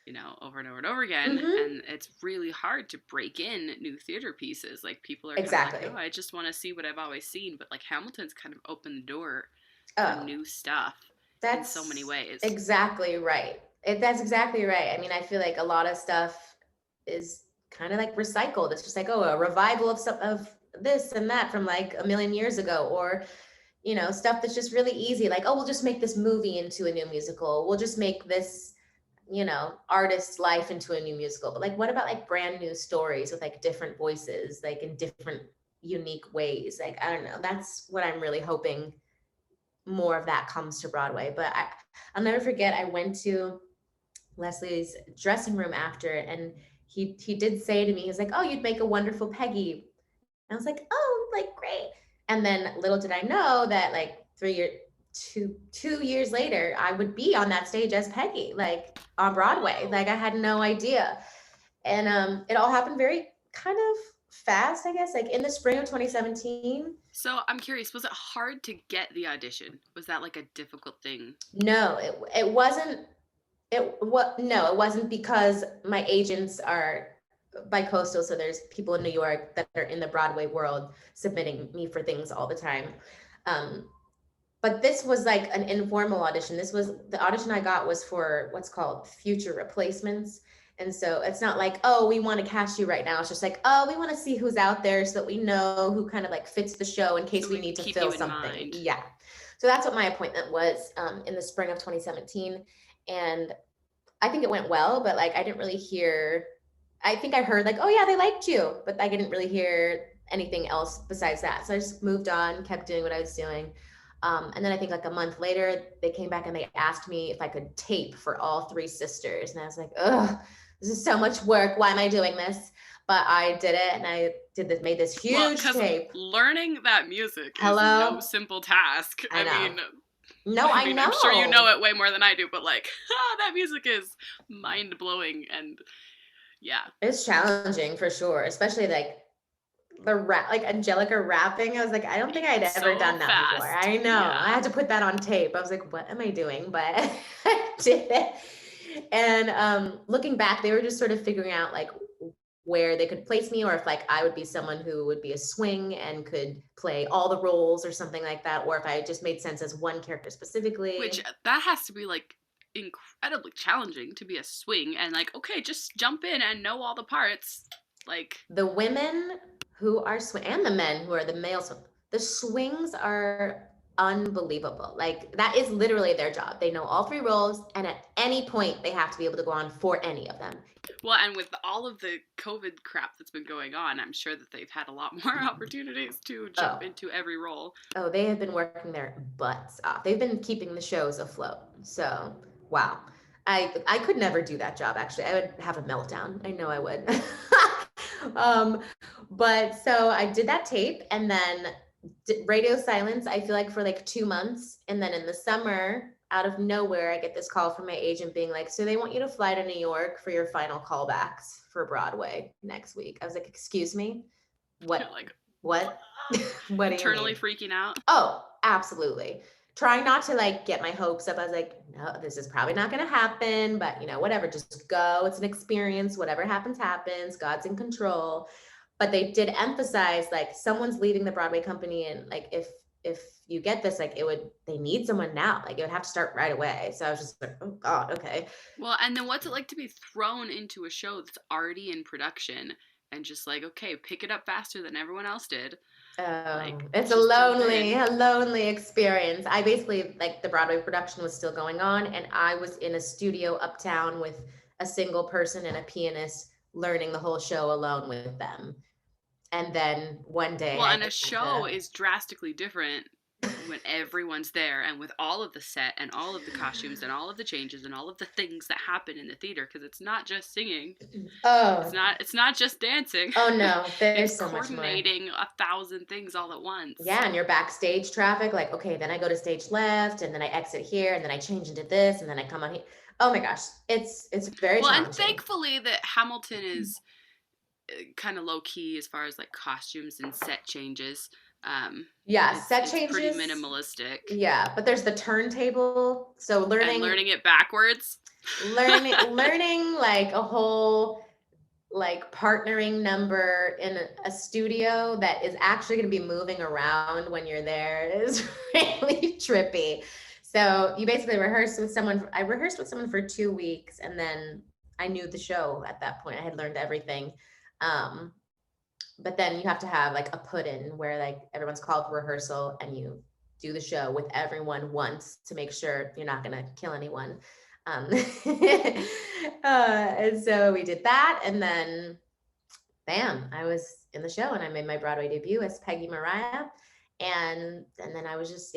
you know, over and over and over again. And it's really hard to break in new theater pieces. Like, people are kind of like, oh, I just want to see what I've always seen. But like, Hamilton's kind of opened the door for new stuff in so many ways. Exactly right. That's exactly right. I mean, I feel like a lot of stuff is kind of like recycled. It's just like, oh, a revival of some of this and that from like a million years ago, or you know, stuff that's just really easy. Like, oh, we'll just make this movie into a new musical. We'll just make this, you know, artist's life into a new musical. But like, what about like brand new stories with like different voices, like in different unique ways? Like, I don't know. That's what I'm really hoping more of that comes to Broadway. But I'll never forget, I went to Leslie's dressing room after it, and he did say to me, he's like, oh, you'd make a wonderful Peggy. And I was like, oh, like, great. And then little did I know that like 2 years later, I would be on that stage as Peggy, like on Broadway. Like, I had no idea. And it all happened very kind of fast, I guess, like in the spring of 2017. So I'm curious, was it hard to get the audition? Was that like a difficult thing? No, it wasn't. No, it wasn't, because my agents are bi-coastal, so there's people in New York that are in the Broadway world submitting me for things all the time. But this was like an informal audition. The audition I got was for what's called future replacements. And so it's not like, oh, we want to cast you right now. It's just like, oh, we want to see who's out there so that we know who kind of like fits the show in case we need to fill something. Yeah. So that's what my appointment was in the spring of 2017. And I think it went well, but like, I didn't really hear, I think I heard like, oh yeah, they liked you, but I didn't really hear anything else besides that. So I just moved on, kept doing what I was doing. And then I think like a month later, they came back and they asked me if I could tape for all three sisters. And I was like, ugh, this is so much work. Why am I doing this? But I did it, and I made this huge tape. Learning that music is no simple task. I mean, no, I know. I'm sure you know it way more than I do, but like, that music is mind-blowing, and yeah. It's challenging for sure, especially like the rap, like Angelica rapping. I was like, I don't think I'd ever done that before. I know. Yeah. I had to put that on tape. I was like, what am I doing? But I did it. And looking back, they were just sort of figuring out like where they could place me, or if like I would be someone who would be a swing and could play all the roles or something like that, or if I just made sense as one character specifically. Which that has to be like incredibly challenging, to be a swing and like, okay, just jump in and know all the parts. Like, the women who are swing and the men who are the males, the swings are unbelievable. Like, that is literally their job. They know all three roles, and at any point they have to be able to go on for any of them. Well, and with all of the COVID crap that's been going on, I'm sure that they've had a lot more opportunities to jump into every role. Oh, they have been working their butts off. They've been keeping the shows afloat. So, wow. I could never do that job, actually. I would have a meltdown. I know I would. But so I did that tape, and then radio silence, I feel like, for like 2 months. And then in the summer, out of nowhere, I get this call from my agent being like, so they want you to fly to New York for your final callbacks for Broadway next week. I was like, excuse me? What? You're like, what? What? Internally freaking out? Oh, absolutely. Trying not to like get my hopes up. I was like, no, this is probably not going to happen, but you know, whatever, just go. It's an experience. Whatever happens, happens. God's in control. But they did emphasize like someone's leaving the Broadway company, and like if you get this, like they need someone now. Like, it would have to start right away. So I was just like, oh God, okay. Well, and then what's it like to be thrown into a show that's already in production and just like, okay, pick it up faster than everyone else did? Like, it's a lonely experience. I basically, like, the Broadway production was still going on, and I was in a studio uptown with a single person and a pianist, learning the whole show alone with them. And then one day, well, and a show is drastically different when everyone's there and with all of the set and all of the costumes and all of the changes and all of the things that happen in the theater, because it's not just singing, Oh, it's not just dancing. oh no, It's there's so much more. coordinating 1,000 things all at once. Yeah, and your backstage traffic, like, okay, then I go to stage left, and then I exit here, and then I change into this, and then I come on here. Oh my gosh, it's very Well, and challenging. thankfully that Hamilton is kind of low key as far as like costumes and set changes. Yeah, it's set changes. Pretty minimalistic. Yeah, but there's the turntable, so learning it backwards. learning like a whole like partnering number in a studio that is actually going to be moving around when you're there is really trippy. So you basically rehearse with someone. I rehearsed with someone for 2 weeks, and then I knew the show at that point. I had learned everything. But then you have to have like a put-in where like everyone's called for rehearsal and you do the show with everyone once to make sure you're not going to kill anyone. And so we did that, and then bam, I was in the show, and I made my Broadway debut as Peggy Mariah. And then I was just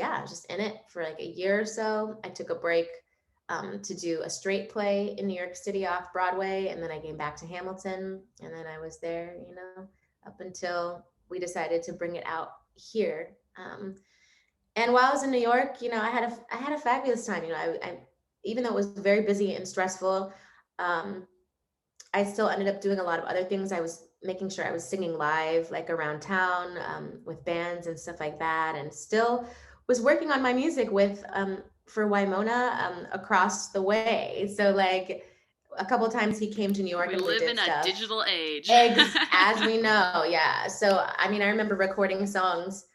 in it for like a year or so. I took a break to do a straight play in New York City off Broadway, and then I came back to Hamilton, and then I was there, up until we decided to bring it out here. And while I was in New York, I had a fabulous time. I even though it was very busy and stressful, I still ended up doing a lot of other things. I was making sure I was singing live, like around town, with bands and stuff like that, and still was working on my music with for Wymona across the way. So like a couple of times he came to New York. We and live we did in stuff. A digital age. As we know, yeah. So I remember recording songs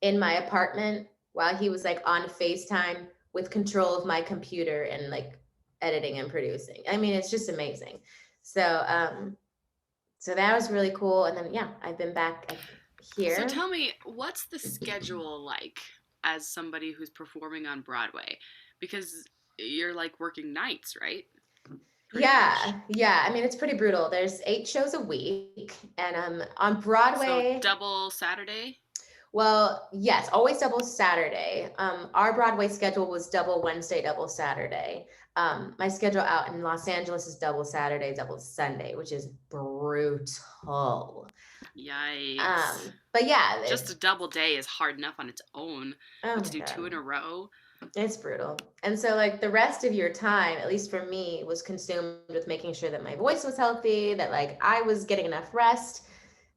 in my apartment while he was like on FaceTime with control of my computer and like editing and producing. It's just amazing. So so that was really cool. And then I've been back here. So tell me, what's the schedule like as somebody who's performing on Broadway? Because you're like working nights, right? Pretty much. It's pretty brutal. There's 8 shows a week, and on Broadway. So double Saturday? Well, yes, always double Saturday. Our Broadway schedule was double Wednesday, double Saturday. My schedule out in Los Angeles is double Saturday, double Sunday, which is brutal. Yikes. But yeah. Just a double day is hard enough on its own. But to do 2 in a row. It's brutal. And so like the rest of your time, at least for me, was consumed with making sure that my voice was healthy, that like I was getting enough rest,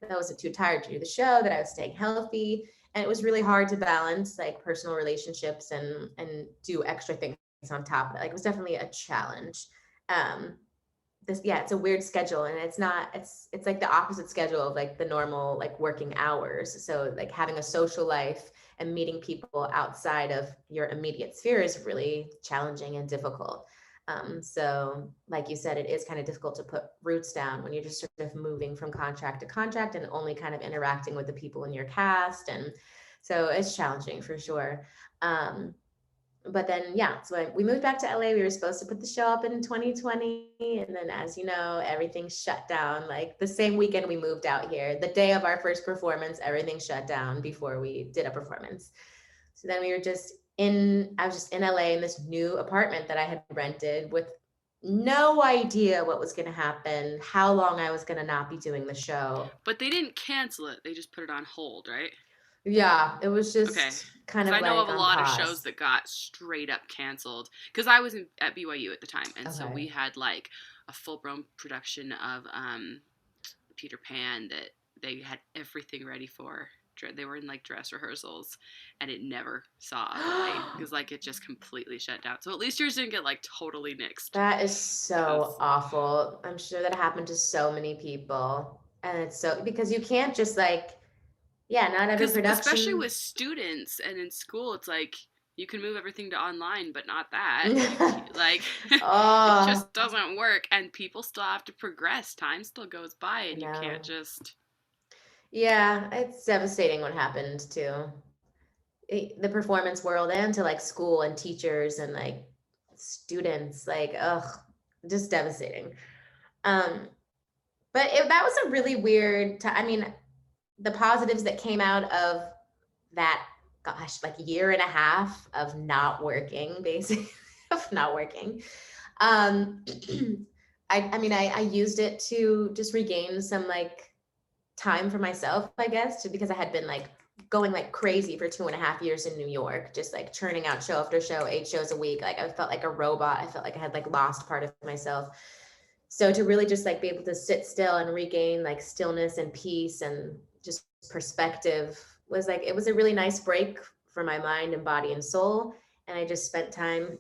that I wasn't too tired to do the show, that I was staying healthy. And it was really hard to balance like personal relationships and do extra things on top of it. Like it was definitely a challenge. It's a weird schedule, and it's like the opposite schedule of like the normal like working hours. So like having a social life and meeting people outside of your immediate sphere is really challenging and difficult. So like you said, it is kind of difficult to put roots down when you're just sort of moving from contract to contract and only kind of interacting with the people in your cast. And so it's challenging for sure. But then, so we moved back to LA. We were supposed to put the show up in 2020. And then, as you know, everything shut down. Like the same weekend we moved out here, the day of our first performance, everything shut down before we did a performance. So then I was just in LA in this new apartment that I had rented with no idea what was going to happen, how long I was going to not be doing the show. But they didn't cancel it. They just put it on hold, right? Yeah, it was just kind of like I know of a lot pause. of shows that got straight up canceled because I was at BYU at the time, and so we had like a full-blown production of Peter Pan that they had everything ready for. They were in like dress rehearsals, and it never saw a light because like it just completely shut down. So at least yours didn't get like totally nixed. That is so awful. I'm sure that happened to so many people, and it's so because you can't just like. Yeah, not every production. Especially with students and in school, it's like you can move everything to online, but not that. Like, it just doesn't work. And people still have to progress. Time still goes by, and you can't just. Yeah, it's devastating what happened to the performance world and to like school and teachers and like students. Like, just devastating. But that was a really weird time. The positives that came out of that gosh, like year and a half of not working, basically, of not working. Um, I mean, I used it to just regain some like time for myself, I guess, because I had been like going like crazy for 2.5 years in New York, just like churning out show after show, 8 shows a week. Like I felt like a robot. I felt like I had like lost part of myself. So to really just like be able to sit still and regain like stillness and peace and just perspective was like, it was a really nice break for my mind and body and soul. And I just spent time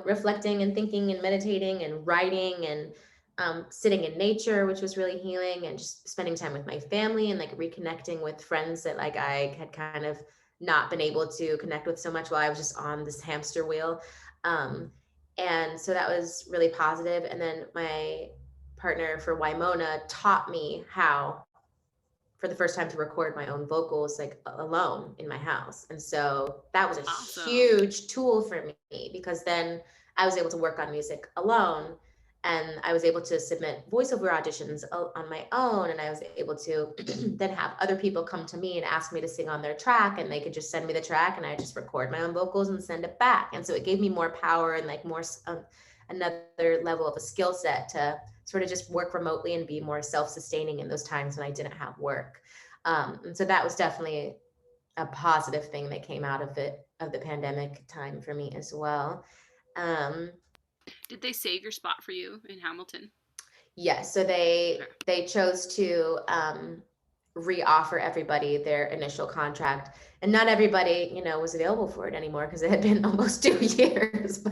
reflecting and thinking and meditating and writing and sitting in nature, which was really healing, and just spending time with my family and like reconnecting with friends that like I had kind of not been able to connect with so much while I was just on this hamster wheel. And so that was really positive. And then my partner for Wymona taught me how for the first time to record my own vocals like alone in my house. And so that was a huge tool for me, because then I was able to work on music alone, and I was able to submit voiceover auditions on my own, and I was able to then have other people come to me and ask me to sing on their track, and they could just send me the track and I just record my own vocals and send it back. And so it gave me more power and like more another level of a skill set to sort of just work remotely and be more self-sustaining in those times when I didn't have work. And so that was definitely a positive thing that came out of it, of the pandemic time for me as well. Did they save your spot for you in Hamilton? Yes. So they chose to re-offer everybody their initial contract, and not everybody, was available for it anymore because it had been almost 2 years.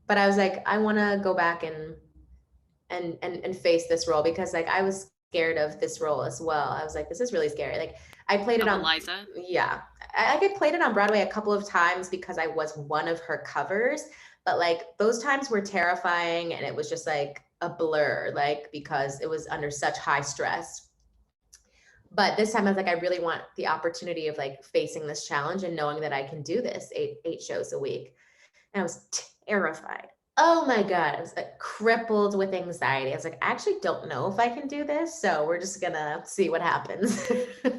But I was like, I want to go back and face this role, because like I was scared of this role as well. I was like, this is really scary. Like I played it on Eliza. Yeah. I played it on Broadway a couple of times because I was one of her covers, but like those times were terrifying, and it was just like a blur, like because it was under such high stress. But this time I was like, I really want the opportunity of like facing this challenge and knowing that I can do this eight shows a week. And I was terrified. Oh my God. I was like crippled with anxiety. I was like, I actually don't know if I can do this. So we're just gonna see what happens.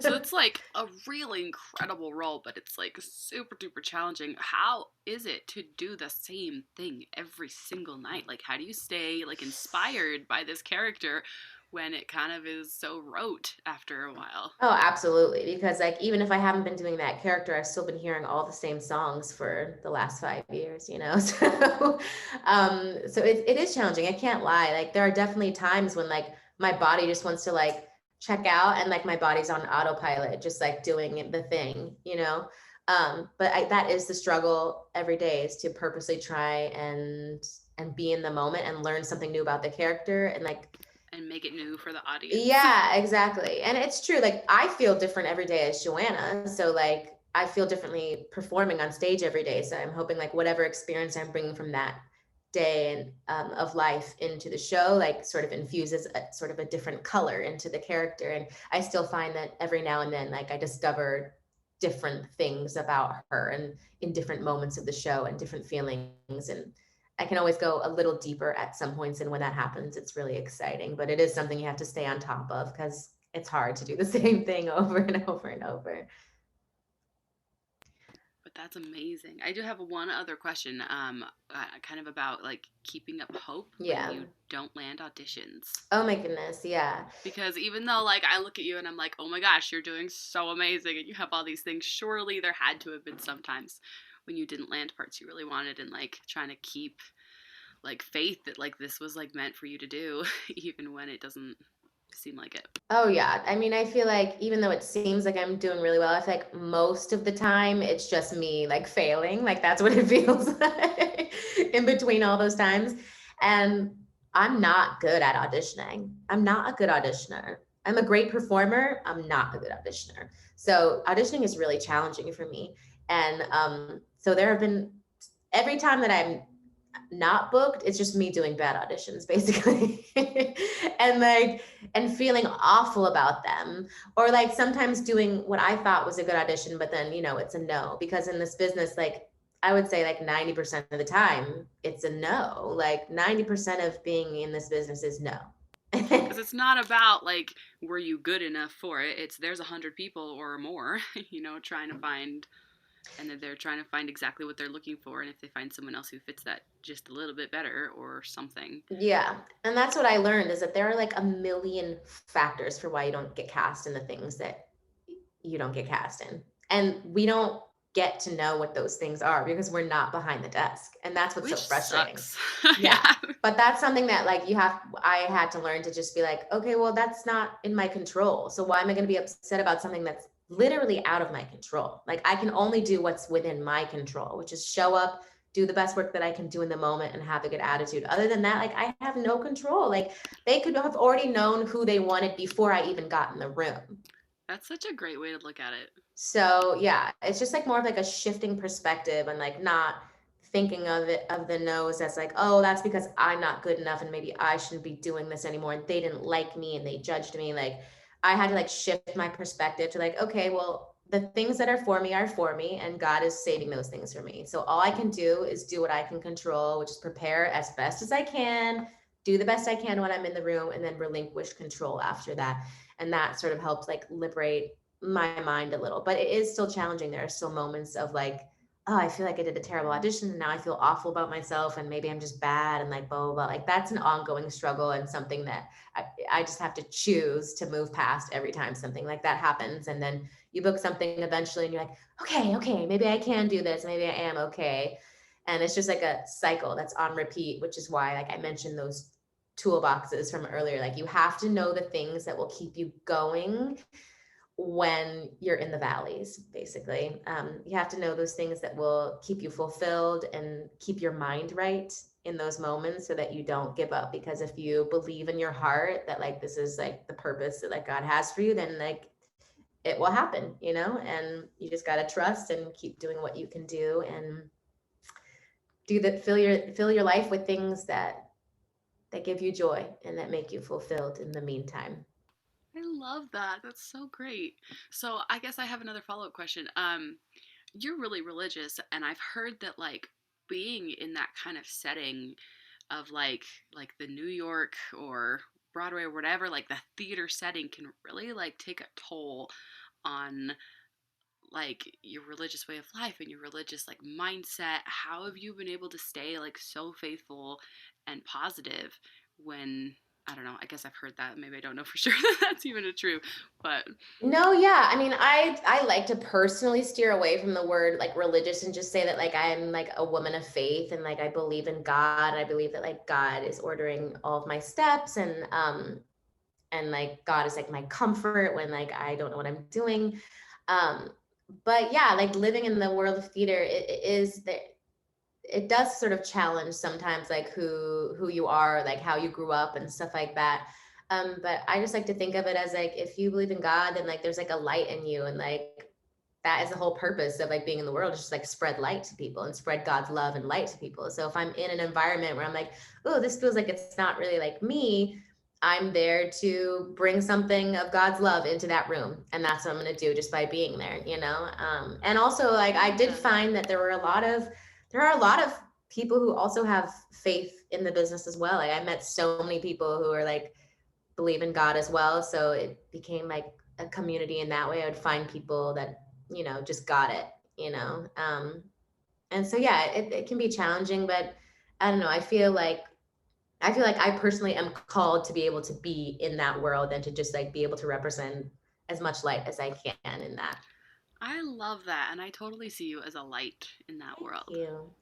So it's like a really incredible role, but it's like super duper challenging. How is it to do the same thing every single night? Like, how do you stay like inspired by this character when it kind of is so rote after a while? Oh, absolutely. Because like, even if I haven't been doing that character, I've still been hearing all the same songs for the last 5 years, So it is challenging. I can't lie. Like there are definitely times when like my body just wants to like check out, and like my body's on autopilot, just like doing the thing. But that is the struggle every day, is to purposely try and be in the moment and learn something new about the character, and like, and make it new for the audience. Yeah, exactly. And it's true. Like I feel different every day as Joanna. So like I feel differently performing on stage every day. So I'm hoping like whatever experience I'm bringing from that day and of life into the show, like sort of infuses sort of a different color into the character. And I still find that every now and then, like I discover different things about her and in different moments of the show and different feelings, and I can always go a little deeper at some points, and when that happens, it's really exciting. But it is something you have to stay on top of, because it's hard to do the same thing over and over and over. But that's amazing. I do have one other question, kind of about like keeping up hope when you don't land auditions. Oh my goodness, yeah. Because even though like I look at you and I'm like, oh my gosh, you're doing so amazing and you have all these things, surely there had to have been sometimes when you didn't land parts you really wanted, and like trying to keep like faith that like this was like meant for you to do, even when it doesn't seem like it. Oh yeah. I mean, I feel like even though it seems like I'm doing really well, I feel like most of the time it's just me like failing. Like that's what it feels like in between all those times. And I'm not good at auditioning. I'm not a good auditioner. I'm a great performer. I'm not a good auditioner. So auditioning is really challenging for me. And so there have been, every time that I'm not booked, it's just me doing bad auditions basically. and feeling awful about them, or like sometimes doing what I thought was a good audition, but then it's a no, because in this business, like I would say like 90% of the time it's a no. Like 90% of being in this business is no. Because it's not about like, were you good enough for it? It's there's 100 people or more, trying to find, and then they're trying to find exactly what they're looking for. And if they find someone else who fits that just a little bit better or something. Yeah. And that's what I learned, is that there are like a million factors for why you don't get cast in the things that you don't get cast in. And we don't get to know what those things are because we're not behind the desk. And that's what's Which so frustrating. Sucks. Yeah. But that's something that like I had to learn to just be like, okay, well, that's not in my control. So why am I going to be upset about something that's literally out of my control? Like, I can only do what's within my control, which is show up, do the best work that I can do in the moment, and have a good attitude. Other than that, like, I have no control. Like, they could have already known who they wanted before I even got in the room. That's such a great way to look at it. So yeah, it's just like more of like a shifting perspective, and like not thinking of the no's as like, oh, that's because I'm not good enough and maybe I shouldn't be doing this anymore, and they didn't like me and they judged me. Like, I had to like shift my perspective to like, okay, well, the things that are for me, and God is saving those things for me. So all I can do is do what I can control, which is prepare as best as I can, do the best I can when I'm in the room, and then relinquish control after that. And that sort of helped like liberate my mind a little. But it is still challenging. There are still moments of like, oh, I feel like I did a terrible audition and now I feel awful about myself and maybe I'm just bad and like blah, blah, blah. Like, that's an ongoing struggle and something that I just have to choose to move past every time something like that happens. And then you book something eventually and you're like, okay, maybe I can do this. Maybe I am okay. And it's just like a cycle that's on repeat, which is why, like I mentioned, those toolboxes from earlier, like you have to know the things that will keep you going when you're in the valleys, basically. You have to know those things that will keep you fulfilled and keep your mind right in those moments so that you don't give up. Because if you believe in your heart that like this is like the purpose that like God has for you, then like it will happen, and you just got to trust and keep doing what you can do and fill your life with things that give you joy and that make you fulfilled in the meantime. I love that. That's so great. So I guess I have another follow-up question. You're really religious, and I've heard that like being in that kind of setting of like the New York or Broadway or whatever, like the theater setting can really like take a toll on like your religious way of life and your religious like mindset. How have you been able to stay like so faithful and positive when, I don't know, I guess I've heard that, maybe I don't know for sure that that's even true, but no, yeah, I mean, I like to personally steer away from the word like religious and just say that like I'm like a woman of faith and like I believe in God. I believe that like God is ordering all of my steps, and like God is like my comfort when like I don't know what I'm doing. But yeah, like living in the world of theater, it does sort of challenge sometimes like who you are, like how you grew up and stuff like that. But I just like to think of it as like, if you believe in God, then like there's like a light in you, and like that is the whole purpose of like being in the world, is just like spread light to people and spread God's love and light to people. So if I'm in an environment where I'm like, oh, this feels like it's not really like me, I'm there to bring something of God's love into that room. And that's what I'm going to do just by being there, and also like, I did find that there are a lot of people who also have faith in the business as well. Like I met so many people who are like, believe in God as well. So it became like a community in that way. I would find people that, just got it, and so, yeah, it can be challenging, but I don't know. I feel like I personally am called to be able to be in that world and to just like be able to represent as much light as I can in that. I love that, and I totally see you as a light in that world.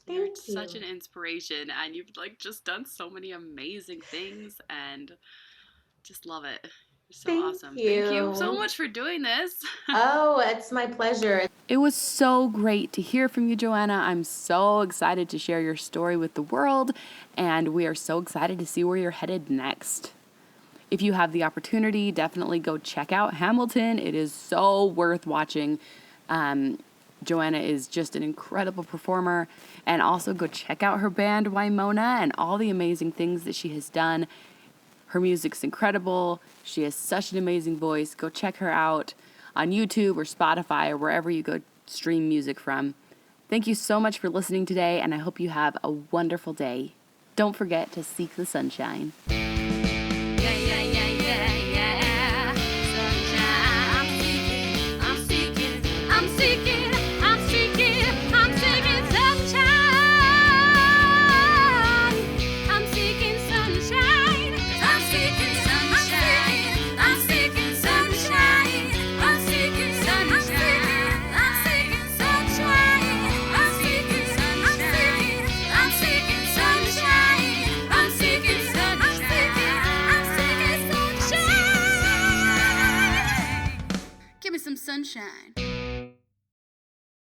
You're such an inspiration, and you've like just done so many amazing things, and just love it. You're so awesome. Thank you so much for doing this. Oh, it's my pleasure. It was so great to hear from you, Joanna. I'm so excited to share your story with the world, and we are so excited to see where you're headed next. If you have the opportunity, definitely go check out Hamilton. It is so worth watching. Joanna is just an incredible performer, and also go check out her band, Wymona, and all the amazing things that she has done. Her music's incredible. She has such an amazing voice. Go check her out on YouTube or Spotify or wherever you go stream music from. Thank you so much for listening today, and I hope you have a wonderful day. Don't forget to seek the sunshine. Yeah, yeah, yeah. seeking sunshine. I'm seeking sunshine. I'm seeking sunshine. I'm seeking sunshine. I'm seeking sunshine. I'm seeking sunshine. I'm seeking sunshine. I'm seeking sunshine. I'm seeking sunshine. I'm seeking sunshine. Give me some sunshine.